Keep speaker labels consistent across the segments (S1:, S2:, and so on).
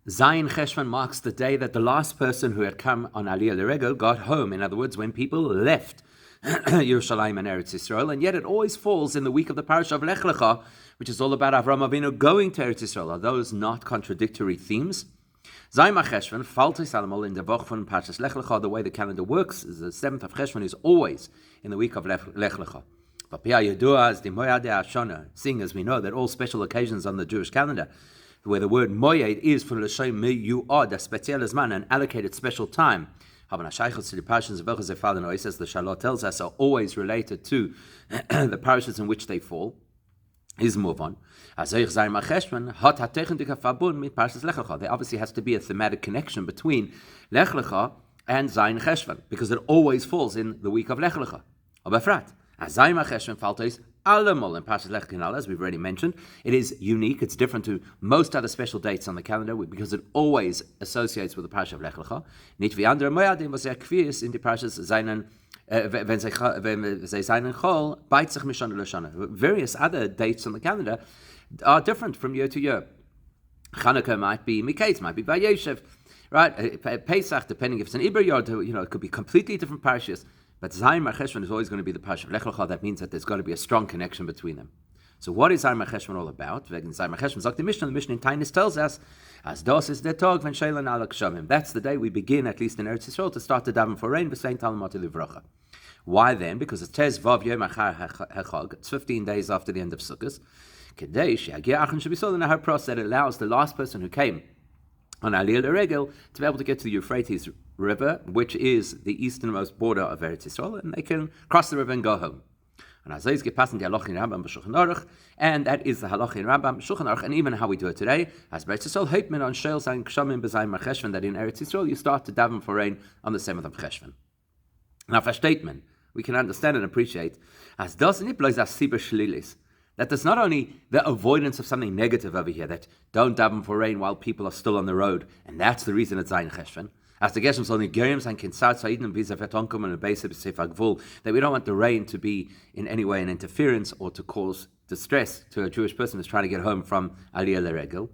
S1: Zayin Cheshvan marks the day that the last person who had come on Aliyah L'Regel got home. In other words, when people left Yerushalayim and Eretz Yisrael, and yet it always falls in the week of the parasha of Lech Lecha, which is all about Avraham Avinu going to Eretz Yisrael. Are those not contradictory themes? Zayin Cheshvan, Faltis Alamal in the Woch von Parshas Lech Lecha, the way the calendar works is the 7th of Cheshvan is always in the week of Lech Lecha. Seeing as we know that all special occasions on the Jewish calendar, where the word moyed is for l'shem miyuad, a special zman, an allocated special time. The Shalot tells us are always related to the parashas in which they fall. Is move on. There obviously has to be a thematic connection between Lech Lecha and Zayin Cheshvan, because it always falls in the week of Lech Lecha. Zayin Cheshvan faltos Alamol and Parshas Lech Lecha, as we've already mentioned. It is unique. It's different to most other special dates on the calendar because it always associates with the Parsha of Lech Lecha. Nicht wie andere Moedim, was kvies in die Parshas seinen wenn sie seinen Chol beit sich mishana l'shana. Various other dates on the calendar are different from year to year. Chanukah might be Miketz, might be Vayeshev, right? Pesach, depending if it's an Iber Yod, it could be completely different parashas. But Zayin Cheshvan is always going to be the Parsha of Lech Lecha. That means that there's got to be a strong connection between them. So what is Zayin Cheshvan all about? Zayin Cheshvan, sagt the Mishnah in Tainis tells us, as das is the tog when Sheilan ala Kshamim. That's the day we begin, at least in Eretz Yisrael, to start to daven for rain, v'sein talmud livracha. Why then? Because it says Vav Yom Achar Hechag. It's 15 days after the end of Sukkot. Kedei she'agia achan shebisol nahar pros, that allows the last person who came on Aliyah L'Regel to be able to get to the Euphrates River, which is the easternmost border of Eretz Yisrael, and they can cross the river and go home. And that is the halach in Rambam b'Shulchan Aruch, and that is the halach in Rambam b'Shulchan Aruch, and even how we do it today. As Eretz Yisrael heitmen on Sheil Zayin Kshamim b'Zayin Cheshvan, that in Eretz Yisrael you start to daven for rain on the 7th of Cheshvan. Now, versteht man, we can understand and appreciate as das nicht bloß as siber shlilis, that there's not only the avoidance of something negative over here, that don't daven for rain while people are still on the road, and that's the reason it's Zayin Cheshvan. As the Geshem soll Nigerians and Kinsat Saidin Visa Vetonkum and Beisa B'Sefagvul, that we don't want the rain to be in any way an interference or to cause distress to a Jewish person who's trying to get home from Aliyah L'Regel.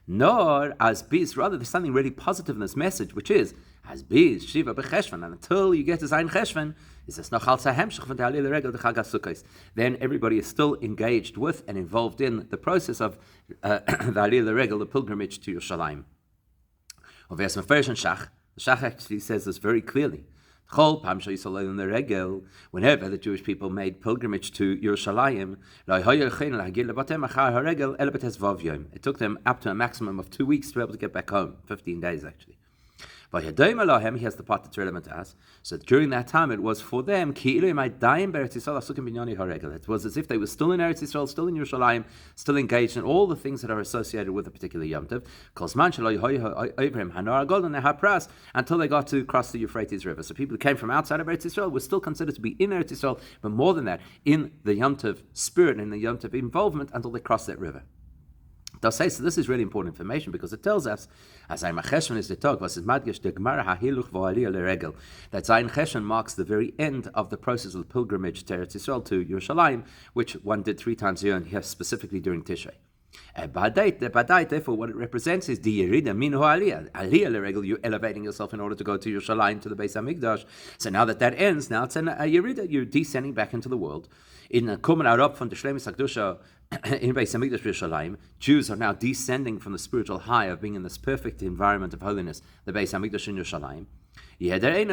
S1: Nor as biz, rather there's something really positive in this message, which is as biz Shiva B'Cheshvan, and until you get to Zayin Cheshvan, is this noch als a hemshach von der Aliyah L'Regel the Chag HaSukkos. Then everybody is still engaged with and involved in the process of the Aliyah L'Regel, the pilgrimage to Yerushalayim. Of Yasma Ferish and Shach. The Shach actually says this very clearly. Whenever the Jewish people made pilgrimage to Yerushalayim, it took them up to a maximum of 2 weeks to be able to get back home, 15 days actually. He has the part that's relevant to us. So during that time, it was for them, it was as if they were still in Eretz Yisrael, still in Yerushalayim, still engaged in all the things that are associated with a particular Yom Tov, until they got to cross the Euphrates River. So people who came from outside of Eretz Yisrael were still considered to be in Eretz Yisrael, but more than that, in the Yom Tov spirit and in the Yom Tov involvement until they crossed that river. So this is really important information because it tells us, as Zayin Cheshvan is the talk, that Zayin Cheshvan marks the very end of the process of the pilgrimage to Eretz Yisrael, to Yerushalayim, which one did 3 times a year, and here specifically during Tishrei. Therefore, what it represents is the Yerida min Aliyah. Aliyah L'Regel, you're elevating yourself in order to go to Yerushalayim, to the Beis HaMikdash. So now that ends, now it's a Yerida, you're descending back into the world. In Kumen Arab from the Shlemis HaKdusha, in Beis HaMikdash Yerushalayim, Jews are now descending from the spiritual high of being in this perfect environment of holiness, the Beis HaMikdash in Yerushalayim. Every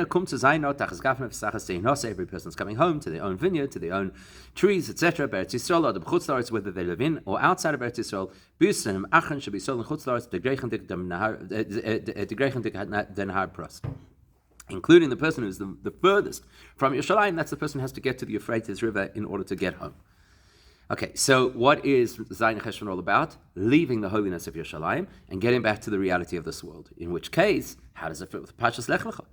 S1: person's coming home to their own vineyard, to their own trees, etc. Beretz Yisrael or the Chutz La'aretz, whether they live in or outside of Beretz Yisrael. Busem achan shebisol and Chutz La'aretz den har pros. Including the person who's the furthest from Yerushalayim, that's the person who has to get to the Euphrates River in order to get home. Okay, so what is Zayin Cheshvan all about? Leaving the holiness of Yerushalayim and getting back to the reality of this world. In which case, how does it fit with Parshas Lech Lecha?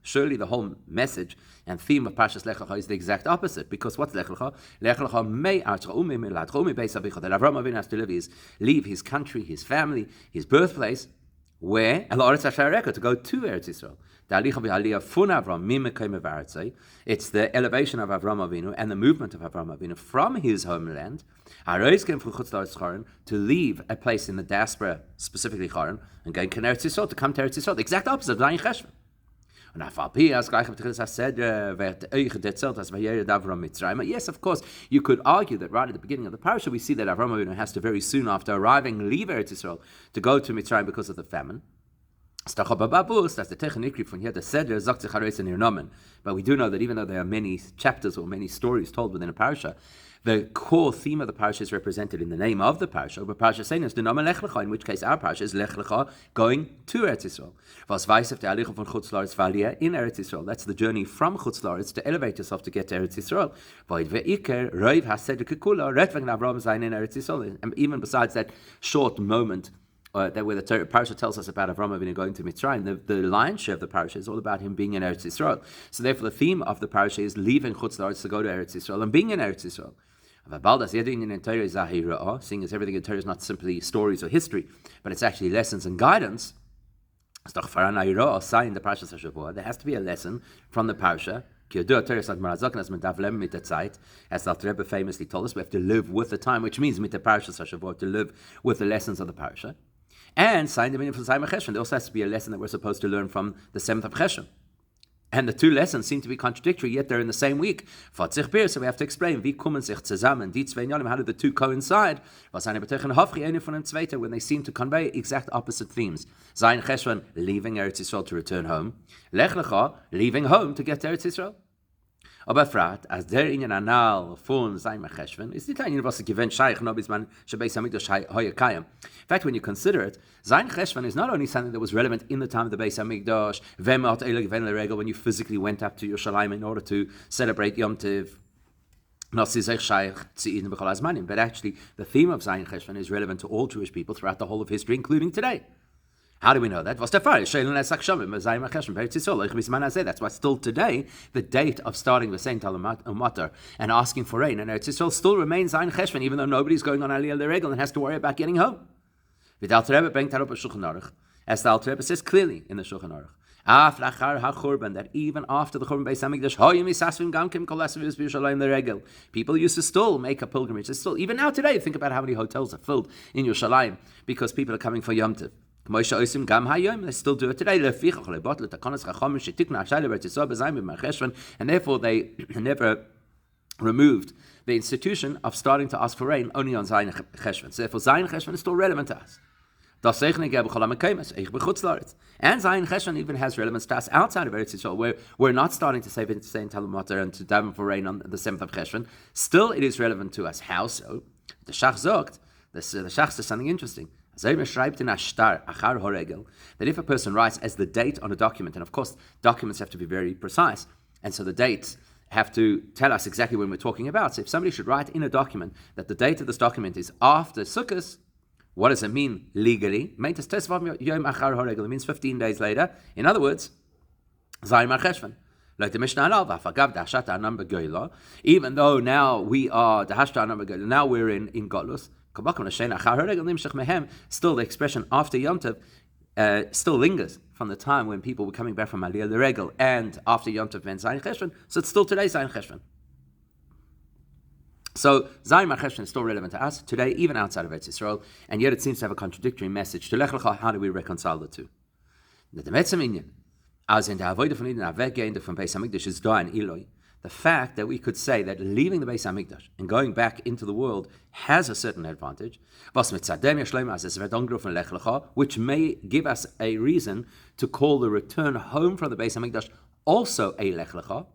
S1: Surely the whole message and theme of Parshas Lech Lecha is the exact opposite. Because what's Lech Lecha? Lech Lecha that Avraham Avinu has to leave his country, his family, his birthplace, Where? To go to Eretz Yisrael. It's the elevation of Avram Avinu and the movement of Avram Avinu from his homeland to leave a place in the diaspora, specifically Charan, and go to Eretz Yisrael, to come to Eretz Yisrael. The exact opposite of Zayin Cheshvan. Yes, of course, you could argue that right at the beginning of the parasha, we see that Avram Avinu has to very soon after arriving leave Eretz Yisrael to go to Mitzrayim because of the famine. That's the technically from here, the Seder, but we do know that even though there are many chapters or many stories told within a parasha, the core theme of the parasha is represented in the name of the parasha. But parasha saying is the name Lech Lecha, in which case our parasha is Lech Lecha, going to Eretz Yisrael. In Eretz Yisrael, that's the journey from Chutz La'aretz to elevate yourself to get to Eretz Yisrael. And even besides that short moment that where the parasha tells us about Avram Avinu going to Mitzrayim, the lion's share of the parasha is all about him being in Eretz Yisrael. So therefore, the theme of the parasha is leaving Chutz La'aretz to go to Eretz Yisrael and being in Eretz Yisrael. Seeing as everything in Torah is not simply stories or history, but it's actually lessons and guidance. There has to be a lesson from the parasha. As the Rebbe famously told us, we have to live with the time, which means mit the parasha to live with the lessons of the parasha. And sign the meaning from Zayin Cheshvan. There also has to be a lesson that we're supposed to learn from the 7th of Cheshvan. And the two lessons seem to be contradictory, yet they're in the same week. So we have to explain, how do the two coincide? When they seem to convey exact opposite themes. Zayin Cheshvan, leaving Eretz Yisrael to return home. Lech Lecha, leaving home to get to Eretz Yisrael. Aber frat, as der in anal von Zayin Cheshvan, is the tiny was given Shaykh no bisman Beis Hamikdash hoye kayam. In fact, when you consider it, Zayin Cheshvan is not only something that was relevant in the time of the Beis Hamikdash, when you physically went up to Yerushalayim in order to celebrate Yom Tov, but actually the theme of Zayin Cheshvan is relevant to all Jewish people throughout the whole of history, including today. How do we know that? That's why still today, the date of starting the Saint Al-Matar and asking for rain in Eretz Yisrael still remains Zayin Cheshvan, even though nobody's going on Aliyah L'Regel and has to worry about getting home. As the Alter Rebbe says clearly in the Shulchan Aruch, that even after the Churban Beis Hamikdash, people used to still make a pilgrimage. Still, even now today, think about how many hotels are filled in Yerushalayim because people are coming for Yom Tov. They still do it today. And therefore they never removed the institution of starting to ask for rain only on Zayin Cheshvan. So therefore Zayin Cheshvan is still relevant to us. And Zayin Cheshvan even has relevance to us outside of Eretz Yisrael, where we're not starting to say Saint Talmutar and to daven for rain on the 7th of Cheshvan. Still, it is relevant to us. How so? The Shach zogt, the Shach says something interesting. That if a person writes as the date on a document, and of course documents have to be very precise, and so the dates have to tell us exactly when we're talking about. So if somebody should write in a document that the date of this document is after Sukkot, what does it mean legally? It means 15 days later. In other words, Zayin Cheshvan. Like the Mishnah, even though now we are the Hashtar number, now we're in Golus. Still, the expression after Yom Tov still lingers from the time when people were coming back from Aliyah L'Regel and after Yom Tov and Zayin Cheshvan. So it's still today Zayin Cheshvan. So Zayin Cheshvan is still relevant to us today, even outside of Eretz Yisrael, and yet it seems to have a contradictory message to Lech Lecha. How do we reconcile the two? As in the Avodah von Eden, weggehende from Beis Hamikdash is da and Eloi. The fact that we could say that leaving the Beis Hamikdash and going back into the world has a certain advantage, which may give us a reason to call the return home from the Beis Hamikdash also a Lech Lecha.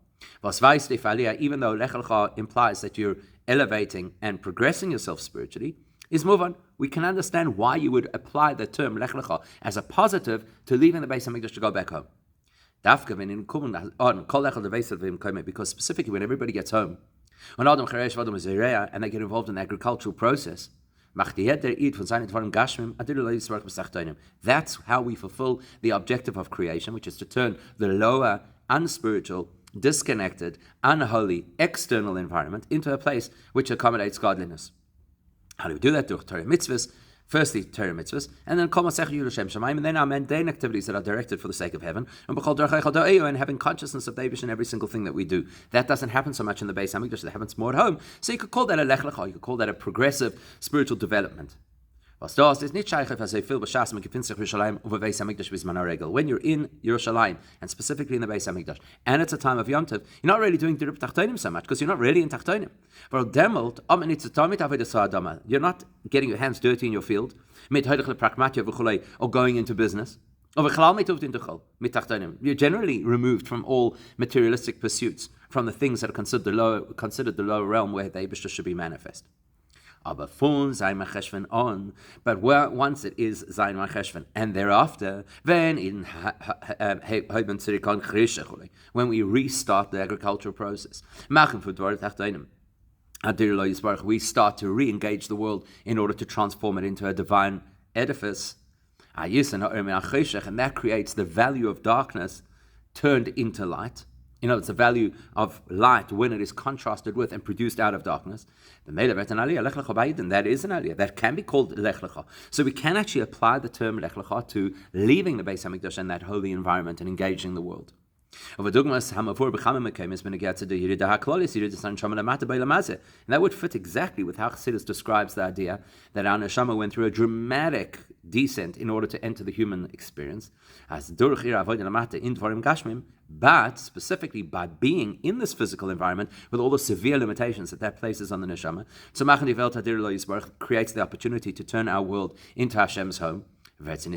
S1: Even though Lech Lecha implies that you're elevating and progressing yourself spiritually, is move on. We can understand why you would apply the term Lech Lecha as a positive to leaving the Beis Hamikdash to go back home. Because specifically when everybody gets home, and they get involved in the agricultural process, that's how we fulfill the objective of creation, which is to turn the lower, unspiritual, disconnected, unholy, external environment into a place which accommodates godliness. How do we do that? Through Torah mitzvahs, Firstly, Torah mitzvahs, and then Kol Masech Yerushem Shamayim, and then our mundane activities that are directed for the sake of heaven, and having consciousness of the Eibush in every single thing that we do. That doesn't happen so much in the Beis Hamikdash, that happens more at home. So you could call that a Lech Lecha, you could call that a progressive spiritual development. When you're in Yerushalayim, and specifically in the Beis Hamikdash, and it's a time of Yom Tov, you're not really doing Dirub Tachtonim so much, because you're not really in Tachtonim. You're not getting your hands dirty in your field, or going into business. You're generally removed from all materialistic pursuits, from the things that are considered the lower realm where the Eibishter should be manifest. But once it is Zayin Cheshvan, and thereafter, then when we restart the agricultural process, we start to re-engage the world in order to transform it into a divine edifice, and that creates the value of darkness turned into light. It's the value of light when it is contrasted with and produced out of darkness. That is an aliyah. That can be called Lech Lecha. So we can actually apply the term Lech Lecha to leaving the Beis Hamikdash and that holy environment and engaging the world. And that would fit exactly with how Chassidus describes the idea that our neshama went through a dramatic descent in order to enter the human experience, but specifically by being in this physical environment with all the severe limitations that places on the neshama. So creates the opportunity to turn our world into Hashem's home. And the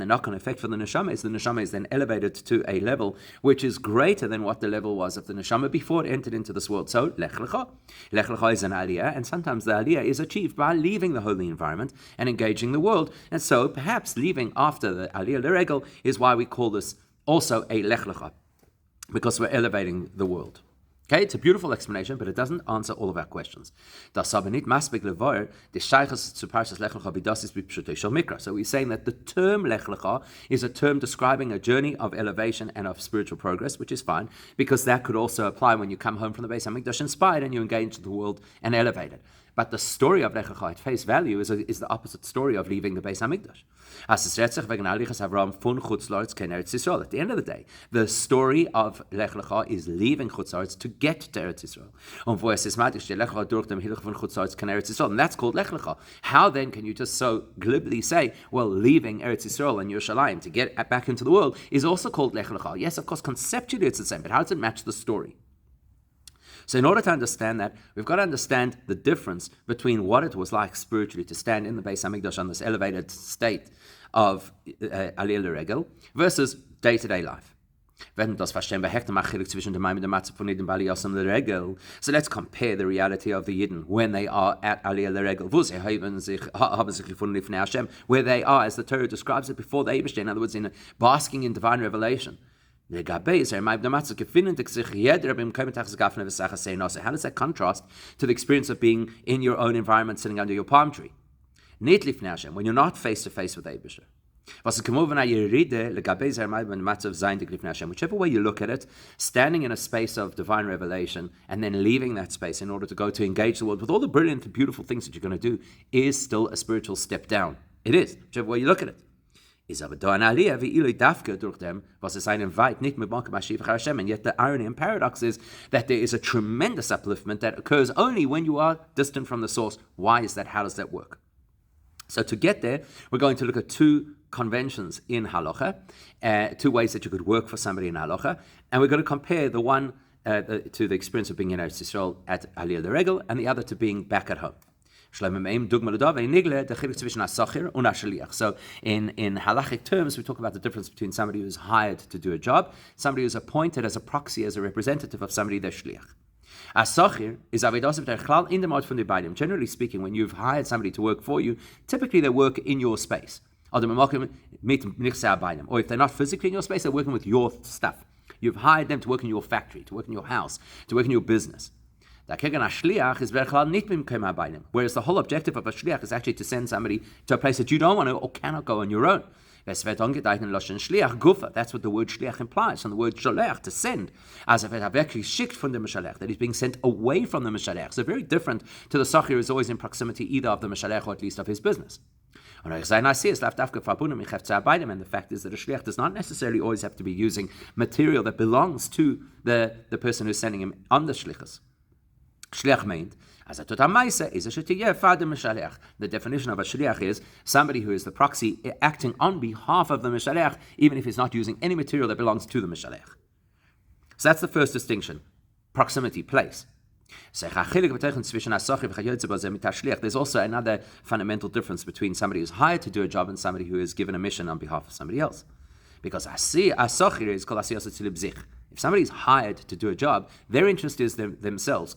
S1: knock-on effect for the neshama is then elevated to a level which is greater than what the level was of the neshama before it entered into this world. So Lech Lecha. Lech Lecha is an aliyah, and sometimes the aliyah is achieved by leaving the holy environment and engaging the world. And so perhaps leaving after the aliyah l'regel is why we call this also a Lech Lecha, because we're elevating the world. Okay, it's a beautiful explanation, but it doesn't answer all of our questions. So we're saying that the term Lech Lecha is a term describing a journey of elevation and of spiritual progress, which is fine, because that could also apply when you come home from the Beis Hamikdash inspired and you engage the world and elevate it. But the story of Lech Lecha at face value is the opposite story of leaving the Beis Hamikdash. At the end of the day, the story of Lech Lecha is leaving Chutz La'aretz to get to Eretz Yisrael. And that's called Lech Lecha. How then can you just so glibly say, well, leaving Eretz Yisrael and Yerushalayim to get back into the world is also called Lech Lecha? Yes, of course, conceptually it's the same, but how does it match the story? So in order to understand that, we've got to understand the difference between what it was like spiritually to stand in the Beis Hamikdash on this elevated state of aliyah l'regel versus day-to-day life. So let's compare the reality of the Yidden when they are at aliyah l'regel, where they are, as the Torah describes it, before the Eibishter, in other words, in basking in divine revelation. How does that contrast to the experience of being in your own environment, sitting under your palm tree? When you're not face to face with Eibishter. Whichever way you look at it, standing in a space of divine revelation and then leaving that space in order to go to engage the world with all the brilliant and beautiful things that you're going to do is still a spiritual step down. It is, whichever way you look at it. And yet the irony and paradox is that there is a tremendous upliftment that occurs only when you are distant from the source. Why is that? How does that work? So to get there, we're going to look at two conventions in halacha, two ways that you could work for somebody in halacha, and we're going to compare the one to the experience of being in Eretz Yisrael at aliyah l'regel, and the other to being back at home. So in halachic terms, we talk about the difference between somebody who's hired to do a job, somebody who's appointed as a proxy, as a representative of somebody, the shliach. As-sachir is avidas b'derech in the mode from the baidim. Generally speaking, when you've hired somebody to work for you, typically they work in your space. Or if they're not physically in your space, they're working with your stuff. You've hired them to work in your factory, to work in your house, to work in your business. Whereas the whole objective of a shliach is actually to send somebody to a place that you don't want to or cannot go on your own. That's what the word shliach implies, from the word Chelek, to send, as if it have actually shikt from the mishalech, that he's being sent away from the mishalech. So very different to the sachir who is always in proximity either of the mishalech or at least of his business. And the fact is that a shliach does not necessarily always have to be using material that belongs to the person who's sending him on the shlichus. Shliach meant, as a tutamaisa is a shetiyeh fad mishalech. The definition of a shliach is somebody who is the proxy acting on behalf of the mishalech, even if he's not using any material that belongs to the mishalech. So that's the first distinction: proximity, place. There's also another fundamental difference between somebody who's hired to do a job and somebody who is given a mission on behalf of somebody else. Because asachir is called asiyas tzilibzich. If somebody's hired to do a job, their interest is themselves.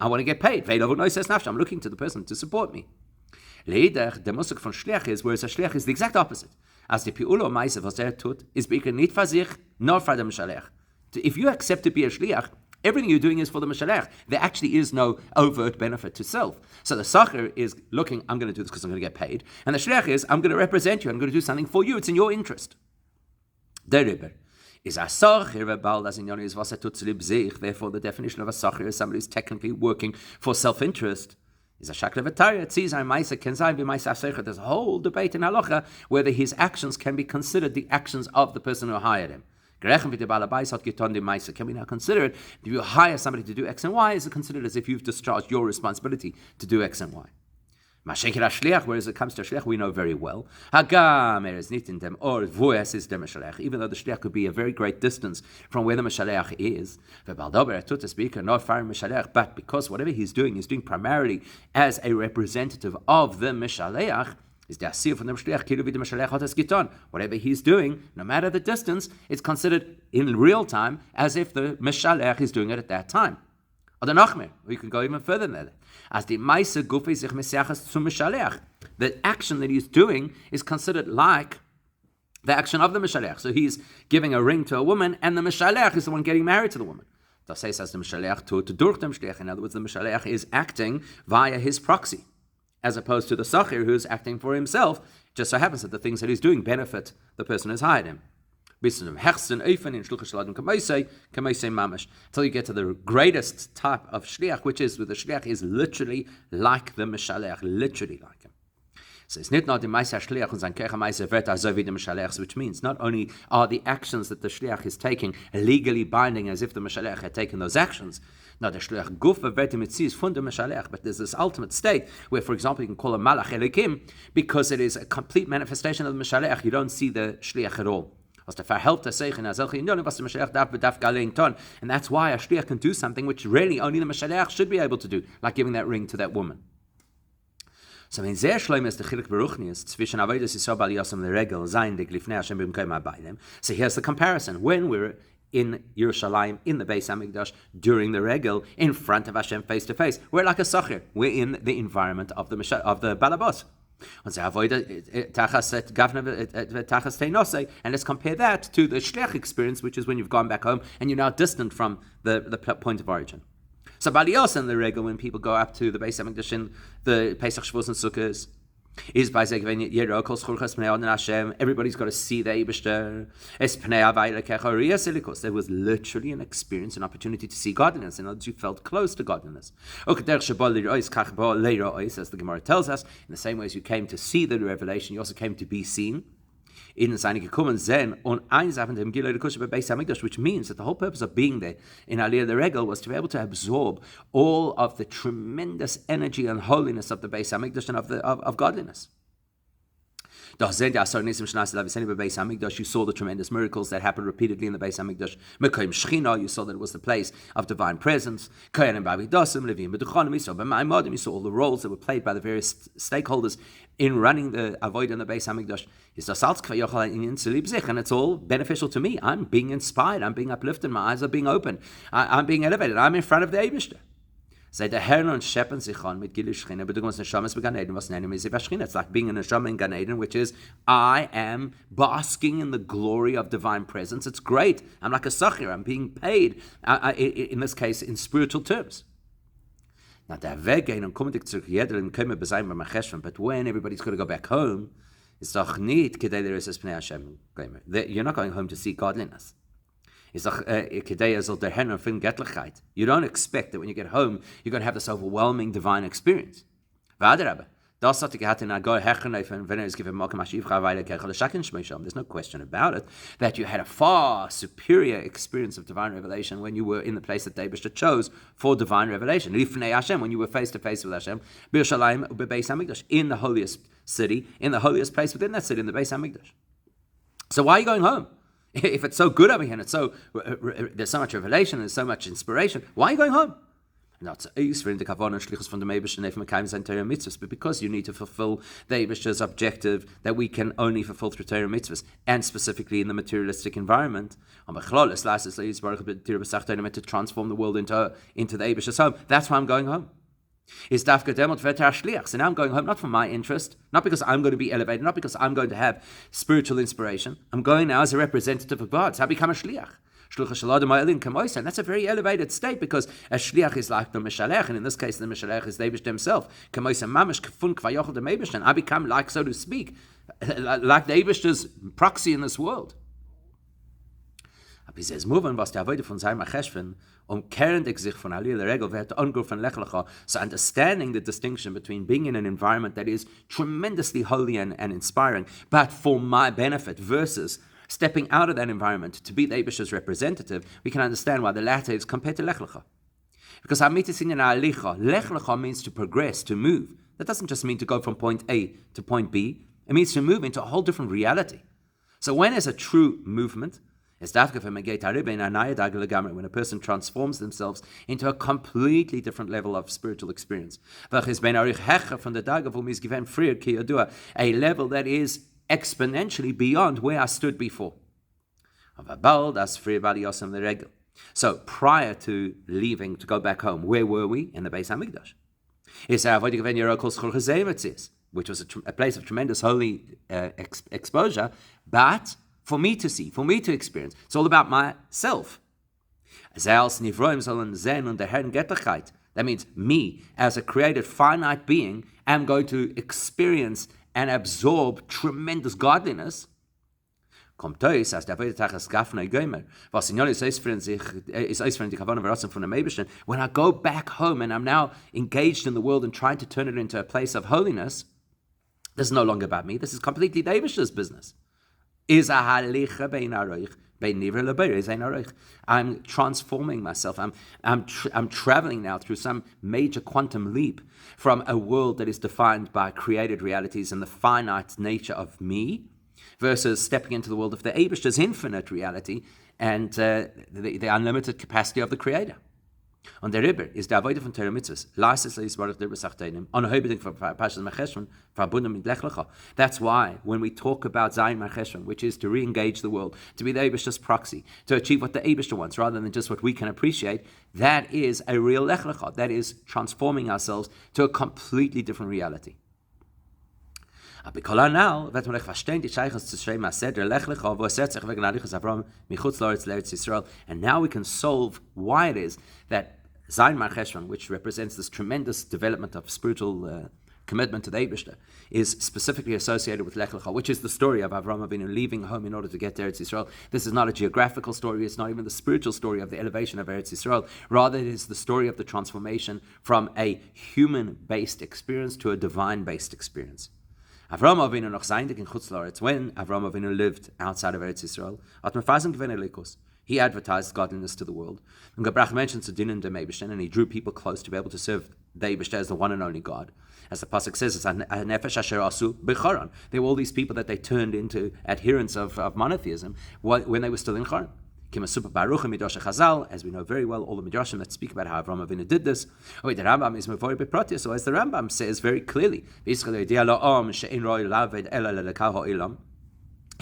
S1: I want to get paid. I'm looking to the person to support me. The musik von Shliach is, whereas a Shliach is the exact opposite. As the pi'ulo ma'aseh was tut, is beker nit for sich, nor for the mishalech. If you accept to be a Shliach, everything you're doing is for the mishalech. There actually is no overt benefit to self. So the sacher is looking, I'm going to do this because I'm going to get paid. And the Shliach is, I'm going to represent you. I'm going to do something for you. It's in your interest. Therefore, the definition of a sacher is somebody who's technically working for self-interest. Is a shakla v'tarya tzizay ma'isa kenzay b'ma'isa asecha. There's a whole debate in halacha whether his actions can be considered the actions of the person who hired him. Can we now consider it, if you hire somebody to do X and Y, is it considered as if you've discharged your responsibility to do X and Y? Whereas it comes to shliach, we know very well. Even though the shliach could be a very great distance from where the mishalech is, but because whatever he's doing primarily as a representative of the mishalech, is the asir from the mishalech kilu v'the mishalech hatas giton. Whatever he's doing, no matter the distance, it's considered in real time as if the mishalech is doing it at that time. Or the nachmer, or you can go even further than that. As the ma'ase gufi sich mesiachas zum mishalech, the action that he's doing is considered like the action of the mishalech. So he's giving a ring to a woman, and the mishalech is the one getting married to the woman. Das heißt, as the mishalech to durch dem shliach. In other words, the mishalech is acting via his proxy, as opposed to the sachir who's acting for himself. It just so happens that the things that he's doing benefit the person who's hired him. Until you get to the greatest type of shliach, which is where the shliach is literally like the mishalech, literally like him. So it's not the ma'aseh shliach and zankecha ma'aseh vet azovi the mishalech, which means not only are the actions that the shliach is taking legally binding as if the mishalech had taken those actions. Now the shliach guf v'vet mitzis fun the mishalech, but there's this ultimate state where, for example, you can call a malach elikim because it is a complete manifestation of the mishalech. You don't see the shliach at all. And that's why a shliach can do something which really only the mishalech should be able to do, like giving that ring to that woman. So when sehr schlimm ist der Chilek Beruchnis zwischen Avodas Yisrael Bal Yosem L'Regel Zayin Glifnei Hashem B'Mkoim Abayim. So here's the comparison. When we're in Yerushalayim, in the Beis HaMikdash, during the Regel, in front of Hashem face to face, we're like a sachir. We're in the environment of the Balabos. And let's compare that to the Shlech experience, which is when you've gone back home and you're now distant from the point of origin. So Baliyos and the Regel, when people go up to the Beis HaMikdash in the Pesach, Shavuos, and Sukkot, is by saying, everybody's got to see the Eibishter. There was literally an experience, an opportunity to see godliness. In other words, you felt close to godliness. As the Gemara tells us, in the same way as you came to see the revelation, you also came to be seen. Which means that the whole purpose of being there in Aliyah the Regel was to be able to absorb all of the tremendous energy and holiness of the Beis HaMikdash and of godliness. You saw the tremendous miracles that happened repeatedly in the Beis HaMikdash. You saw that it was the place of divine presence. You saw all the roles that were played by the various stakeholders in running the Avodah in the Beis HaMikdash. And it's all beneficial to me. I'm being inspired. I'm being uplifted. My eyes are being opened. I'm being elevated. I'm in front of the Eibishter. It's like being in a neshama in Gan Eden, which is I am basking in the glory of divine presence. It's great. I'm like a sachir. I'm being paid, in this case, in spiritual terms. But when everybody's got to go back home, It's doch nicht kedei l'risas pnei Hashem gomer. You're not going home to seek godliness. It's doch kedei azol derhen fin getlichkeit. You don't expect that when you get home you're going to have this overwhelming divine experience. V'adarabah. There's no question about it, that you had a far superior experience of divine revelation when you were in the place that David chose for divine revelation. When you were face to face with Hashem, in the holiest city, in the holiest place within that city, in the Beis Hamikdash. So why are you going home? If it's so good over here and it's so there's so much revelation and there's so much inspiration, why are you going home? Not so easy the kavanah shlichus from the Meibishter if mekayim zayin Torah mitzvahs, but because you need to fulfill the Eibishter's objective that we can only fulfill through Torah mitzvahs, and specifically in the materialistic environment, to transform the world into the Eibishter's home. That's why I'm going home. So now I'm going home not for my interest, not because I'm going to be elevated, not because I'm going to have spiritual inspiration. I'm going now as a representative of God. So I become a shliach. And that's a very elevated state because a shliach is like the mishalech, and in this case the mishalech is the Eibishter himself. I become like, so to speak, like the Eibishter's proxy in this world. So understanding the distinction between being in an environment that is tremendously holy and inspiring, but for my benefit, versus stepping out of that environment to be the Eibishter's representative, we can understand why the latter is compared to Lecha. Because Lecha means to progress, to move. That doesn't just mean to go from point A to point B. It means to move into a whole different reality. So when there's a true movement, when a person transforms themselves into a completely different level of spiritual experience, a level that is exponentially beyond where I stood before. So prior to leaving to go back home, where were we? In the Beis Hamikdash. Which was a place of tremendous holy exposure, but for me to see, for me to experience. It's all about myself. That means me, as a created finite being, am going to experience and absorb tremendous godliness. When I go back home and I'm now engaged in the world and trying to turn it into a place of holiness, this is no longer about me. This is completely the Eibishter's business. I'm transforming myself. I'm traveling now through some major quantum leap from a world that is defined by created realities and the finite nature of me, versus stepping into the world of the Eibishter's infinite reality and the unlimited capacity of the Creator. Und der Rebbe ist der Avodah von Torah Mitzvahs. That's why when we talk about Zayin Mar Cheshvan, which is to re-engage the world, to be the Eibishter's proxy, to achieve what the Eibishter wants, rather than just what we can appreciate, that is a real Lecha. That is transforming ourselves to a completely different reality. And now we can solve why it is that Zayin Mar Cheshvan, which represents this tremendous development of spiritual commitment to the Eibishter, is specifically associated with Lech Lecha, which is the story of Avraham Avinu leaving home in order to get to Eretz Yisrael. This is not a geographical story. It's not even the spiritual story of the elevation of Eretz Yisrael. Rather, it is the story of the transformation from a human-based experience to a divine-based experience. Avraham Avinu noch zeindig in Chutz La'aretz, when Avraham Avinu lived outside of Eretz Yisrael, hat mefasim gewen elikos. He advertised godliness to the world. And Gabrach mentions the din and the Eibishter, and he drew people close to be able to serve the Eibishter as the one and only God. As the pasuk says, it's nefesh asher asu b'charan. There were all these people that they turned into adherents of monotheism when they were still in Charan. As we know very well, all the midrashim that speak about how Avraham Avinu did this. The Rambam is mevori beprotia. So as the Rambam says very clearly, he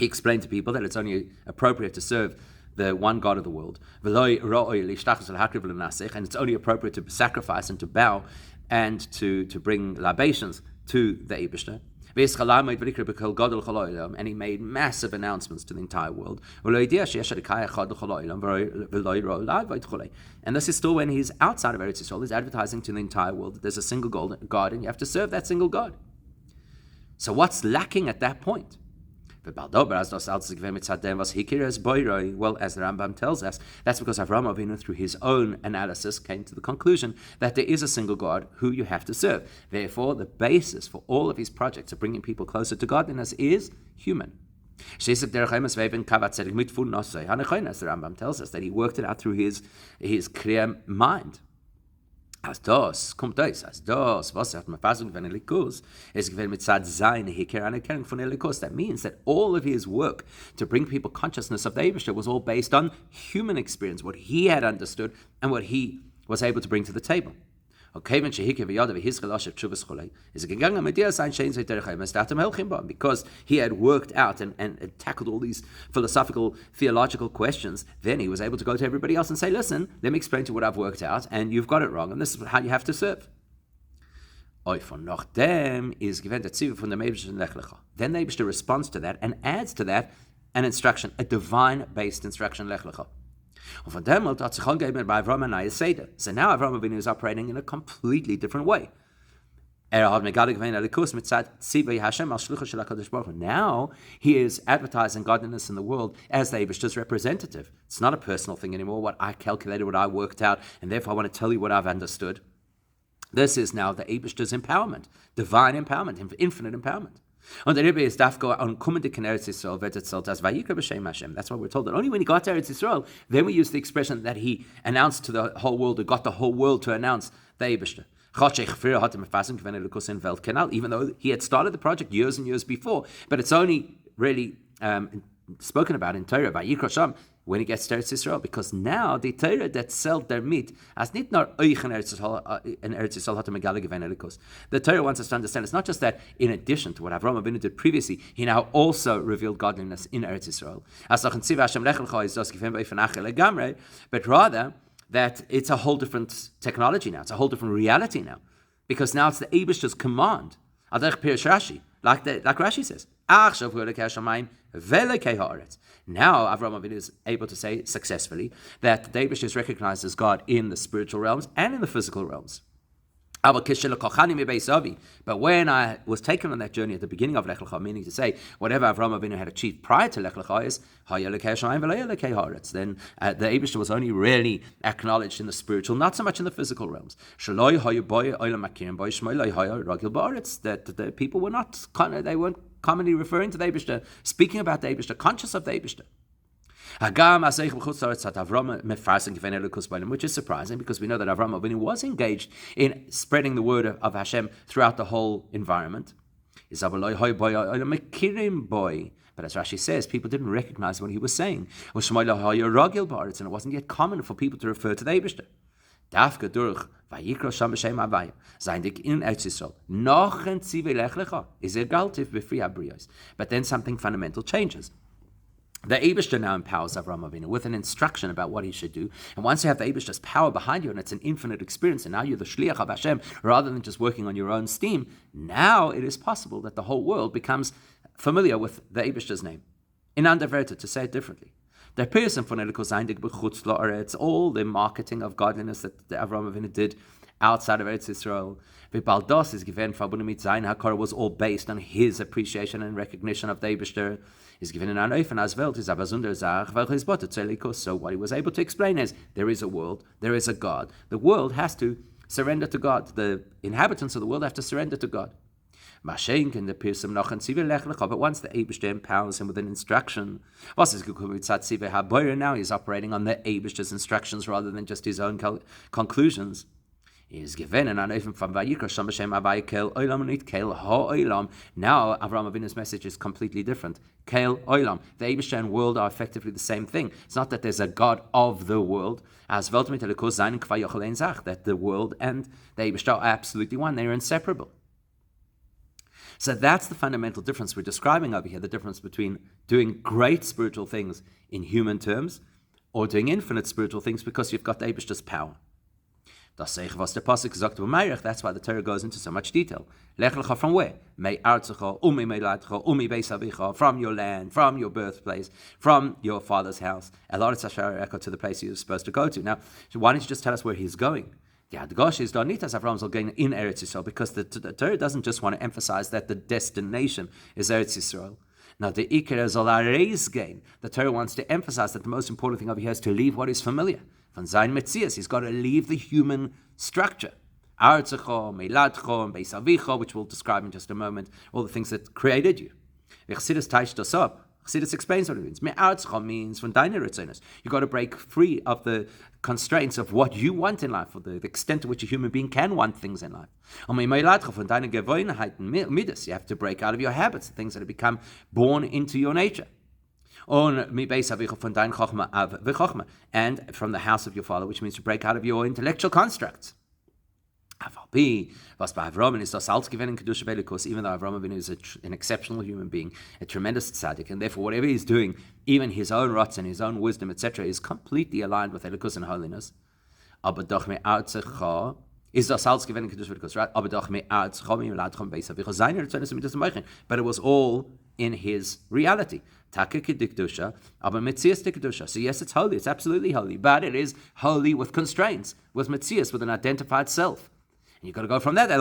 S1: explained to people that it's only appropriate to serve the one God of the world, and it's only appropriate to sacrifice and to bow and to bring libations to the Eibishter. And he made massive announcements to the entire world. And this is still when he's outside of Eretz Yisrael. He's advertising to the entire world that there's a single God and you have to serve that single God. So what's lacking at that point? Well, as the Rambam tells us, that's because Avraham Avinu, through his own analysis, came to the conclusion that there is a single God who you have to serve. Therefore, the basis for all of his projects of bringing people closer to godliness is human. The Rambam tells us that he worked it out through his clear mind. As das, was hat man Fassung von Elikus, es gewinnt mit Zad Zayin, Anerkennung von Elikus. That means that all of his work to bring people consciousness of the Eibishter was all based on human experience, what he had understood and what he was able to bring to the table. Because he had worked out and tackled all these philosophical, theological questions, then he was able to go to everybody else and say, listen, let me explain to you what I've worked out, and you've got it wrong, and this is how you have to serve. Then the Eibishter responds to that and adds to that an instruction, a divine-based instruction, Lech Lecha. So now Avraham Avinu is operating in a completely different way. Now he is advertising godliness in the world as the Eibishter's representative. It's not a personal thing anymore, what I calculated, what I worked out, and therefore I want to tell you what I've understood. This is now the Eibishter's empowerment, divine empowerment, infinite empowerment. Und der Rabbi ist dafko on kommende in Eretz Yisrael wird erzählt as Vayikra b'Shem Hashem. That's what we're told. That only when he got to Eretz Yisrael, then we use the expression that he announced to the whole world, or got the whole world to announce the Eibishter. Even though he had started the project years and years before, but it's only really spoken about in Torah by Yikra Sham when he gets to Eretz Yisrael, because now the Torah that sold their meat as not euch in Eretz Yisrael hat megale gewen elikus. The Torah wants us to understand it's not just that in addition to what Avraham Avinu did previously, he now also revealed godliness in Eretz Yisrael. But rather that it's a whole different technology now, it's a whole different reality now, because now it's the Eibishter's command. Like Rashi says, now Avraham Avinu is able to say successfully that the Eibishter is recognized as God in the spiritual realms and in the physical realms. But when I was taken on that journey at the beginning of Lech Lecha, meaning to say, whatever Avraham Avinu had achieved prior to Lech Lecha is, then the Eibishter was only really acknowledged in the spiritual, not so much in the physical realms. That the people were not, they weren't commonly referring to the Eibishter, speaking about the Eibishter, conscious of the Eibishter. Which is surprising because we know that Avraham Avinu was engaged in spreading the word of Hashem throughout the whole environment. But as Rashi says, people didn't recognize what he was saying. And it wasn't yet common for people to refer to the Eibishter. But then something fundamental changes. The Eibishter now empowers Avraham Avinu with an instruction about what he should do. And once you have the Eibishter's power behind you, and it's an infinite experience, and now you're the Shliach of Hashem, rather than just working on your own steam, now it is possible that the whole world becomes familiar with the Eibishter's name. In Anderverta, to say it differently. The person von it's all the marketing of godliness that Avraham Avinu did outside of Eretz Yisrael. Baldos is given Hakar was all based on his appreciation and recognition of the Eibishter. Is given in an ofen as well. So what he was able to explain is there is a world, there is a God. The world has to surrender to God. The inhabitants of the world have to surrender to God. But once the Eibishter empowers him with an instruction, now he's operating on the Eibishter's instructions rather than just his own conclusions. Is given and even from Vayikra Sham B'Shem Havai Kel Olam Nit Kel Ha'Olam. Now Avraham Avinu's message is completely different. Kel Olam. The Eibishter and world are effectively the same thing. It's not that there's a God of the world, as that the world and the Eibishter are absolutely one. They are inseparable. So that's the fundamental difference we're describing over here, the difference between doing great spiritual things in human terms or doing infinite spiritual things because you've got the Eibishter's power. That's why the Torah goes into so much detail. Lech Lecha from where? From your land, from your birthplace, from your father's house. To the place you're supposed to go to. Now, why don't you just tell us where he's going? The Adgosh is Donitas Avram will gain in Eretz Yisrael, because the Torah doesn't just want to emphasize that the destination is Eretz Yisrael. Now, the Iker Zolareis gain, the Torah wants to emphasize that the most important thing over here is to leave what is familiar. Von Zayin Metzias, he's got to leave the human structure. Artzecho, Meiladcho, Beis Avicho, which we'll describe in just a moment, all the things that created you. Chassidus teicht das up. Chassidus explains what it means. Me'artzcha means von deiner Ritzonos. You've got to break free of the constraints of what you want in life, or the extent to which a human being can want things in life. Von deiner Gewohnheiten midas. You have to break out of your habits, things that have become born into your nature. And from the house of your father, which means to break out of your intellectual constructs. Even though Avraham Avinu is an exceptional human being, a tremendous tzaddik, and therefore whatever he's doing, even his own rots and his own wisdom, etc., is completely aligned with Elikus and holiness. But it was all in his reality. So yes, it's holy, it's absolutely holy, but it is holy with constraints, with metzias, with an identified self. And you've got to go from there. You've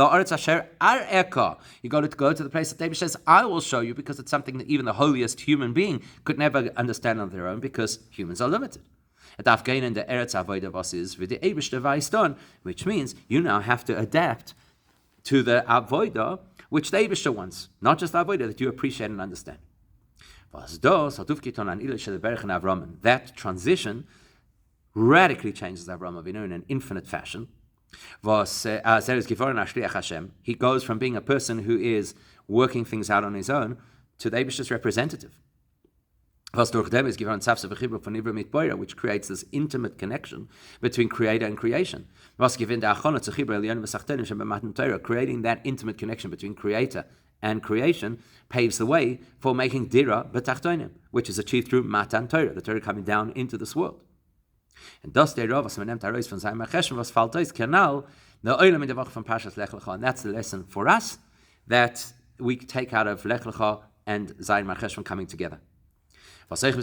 S1: got to go to the place that David says, I will show you, because it's something that even the holiest human being could never understand on their own, because humans are limited. Which means you now have to adapt to the avodah which the Eibishter wants, not just the avodah that you appreciate and understand. That transition radically changes Avram Avinu in an infinite fashion. He goes from being a person who is working things out on his own to the Eibishter's representative. Which creates this intimate connection between creator and creation. Creating that intimate connection between creator and creation paves the way for making dira b'tachtonim, which is achieved through matan Torah, the Torah coming down into this world. And thus and that's the lesson for us that we take out of Lech Lecha and Zayin Cheshvan coming together. Whichever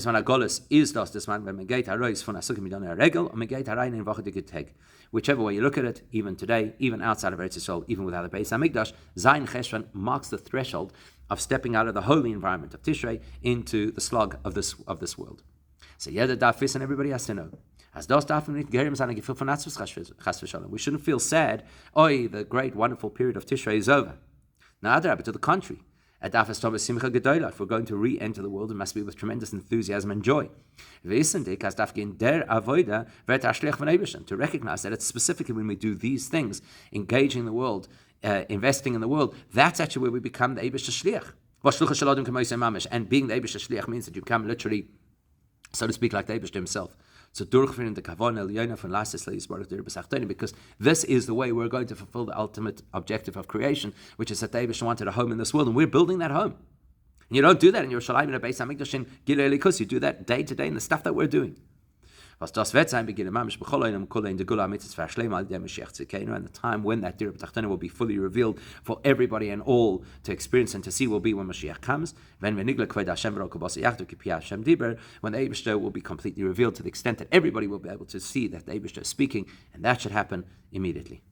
S1: way you look at it, even today, even outside of Eretz Yisrael, even without the Beis Hamikdash, Zayin Cheshvan marks the threshold of stepping out of the holy environment of Tishrei into the slug of this world. So jeder darf wissen, everybody has to know. We shouldn't feel sad, the great, wonderful period of Tishrei is over. Now, but to the contrary. If we're going to re-enter the world, it must be with tremendous enthusiasm and joy. To recognize that it's specifically when we do these things, engaging the world, investing in the world, that's actually where we become the Eibishter Shliach. And being the Eibishter Shliach means that you become literally, so to speak, like the Eibishter himself. So because this is the way we're going to fulfill the ultimate objective of creation, which is that the Eibishter wanted a home in this world, and we're building that home. And you don't do that in Yerushalayim in a Beis Hamikdash in Gilei Elikus. You do that day to day in the stuff that we're doing. And the time when that Dira B'Tachtonim will be fully revealed for everybody and all to experience and to see will be when Mashiach comes. When the Eibishter will be completely revealed to the extent that everybody will be able to see that the Eibishter is speaking, and that should happen immediately.